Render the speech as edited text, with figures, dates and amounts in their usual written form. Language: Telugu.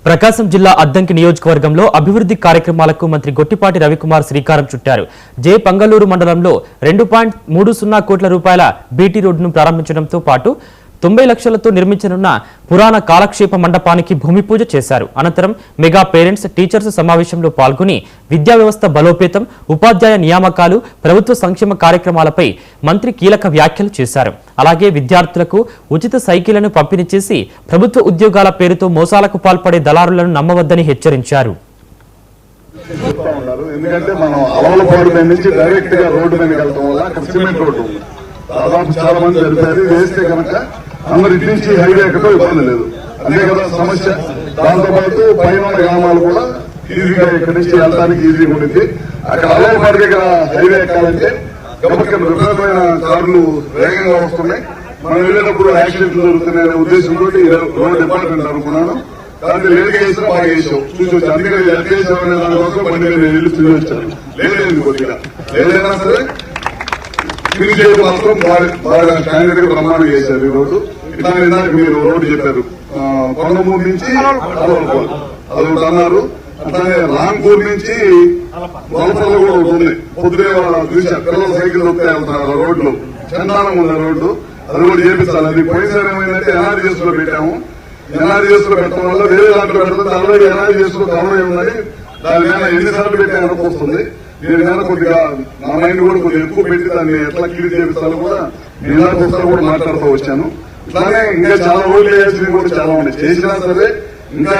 ప్రకాశం జిల్లా అద్దంకి నియోజకవర్గంలో అభివృద్ధి కార్యక్రమాలకు మంత్రి గొట్టిపాటి రవికుమార్ శ్రీకారం చుట్టారు. జే పంగలూరు మండలంలో 2.30 కోట్ల రూపాయల బీటీ రోడ్డును ప్రారంభించడంతో పాటు 90 లక్షలతో నిర్మించనున్న పురాణ కాలక్షేప మండపానికి భూమి పూజ చేశారు. అనంతరం మెగా పేరెంట్స్ టీచర్స్ సమావేశంలో పాల్గొని విద్యా వ్యవస్థ బలోపేతం, ఉపాధ్యాయ నియామకాలు, ప్రభుత్వ సంక్షేమ కార్యక్రమాలపై మంత్రి కీలక వ్యాఖ్యలు చేశారు. అలాగే విద్యార్థులకు ఉచిత సైకిళ్లను పంపిణీ చేసి ప్రభుత్వ ఉద్యోగాల పేరుతో మోసాలకు పాల్పడే దళారులను నమ్మవద్దని హెచ్చరించారు. ఎందుకంటే మనం అవలపాడు నుంచి డైరెక్ట్ గా రోడ్డు మీదకి వెళ్తాం వల్ల అక్కడ సిమెంట్ రోడ్డు దాదాపు చాలా మంది జరిపారు. వేస్తే కనుక అందరు ఇటు నుంచి హైవే ఎక్కడో ఇబ్బంది లేదు, అదే కదా సమస్య. దాంతో పాటు పైన గ్రామాలు కూడా ఈజీగా ఇక్కడి నుంచి వెళ్ళడానికి ఈజీగా ఉంటుంది. అక్కడ అవలపాడు దగ్గర హైవే ఎక్కాలంటే గబక్కన విపరీతమైన కార్లు వేగంగా వస్తున్నాయి. మనం వెళ్ళేటప్పుడు యాక్సిడెంట్లు జరుగుతున్నాయనే ఉద్దేశంతో రోడ్ డిపార్ట్మెంట్ అనుకున్నాను. దాన్ని లేట్ చేసినా బాగా చేసాం చూసి వచ్చి, అందుకని లేట్ చేసామనే దానికోసం బండి మీద వెళ్ళి చూసి వచ్చాను. లేదైంది కొద్దిగా, ఏదైనా సరే ఫినిష్ చేయడం మాత్రం బాగా స్టాండర్డ్ గా ప్రమాణం చేశారు. ఈ రోడ్డు ఇట్లా ఇందాక మీరు రోడ్డు చెప్పారు, కొండమూరు నుంచి అలవలపాడు అదొకటి అన్నారు. అట్లానే రాంపూర్ నుంచి వలసలు కూడా ఒకటి ఉంది. పొద్దునే చూసారు పిల్లలు సైకిల్ దొక్కే వెళ్తున్నారు. రోడ్లు చందానం ఉంది రోడ్డు, అది కూడా చేపిస్తాను. అది పోయినసారి ఏమైందంటే ఎన్ఆర్జీఎస్ లో పెట్టాము. ఎన్ఆర్జీఎస్ లో పెట్టడం వల్ల వేరే దాంట్లో పెడుతుంది. అలాగే ఎన్ఆర్జీఎస్ లో కవర్ ఉన్నాయి. దాని మీద ఎన్నిసార్లు పెట్టే అనుకొస్తుంది. నేను మీద కొద్దిగా నా మైండ్ కూడా కొద్దిగా ఎక్కువ పెట్టి దాన్ని ఎట్లా క్లియర్ చేపిస్తాను కూడా నేను ఒకసారి కూడా మాట్లాడుతూ వచ్చాను. ఇట్లానే ఇంకా చాలా రోజులు వేయాల్సినవి కూడా చాలా ఉన్నాయి. చేసినా సరే ఇంకా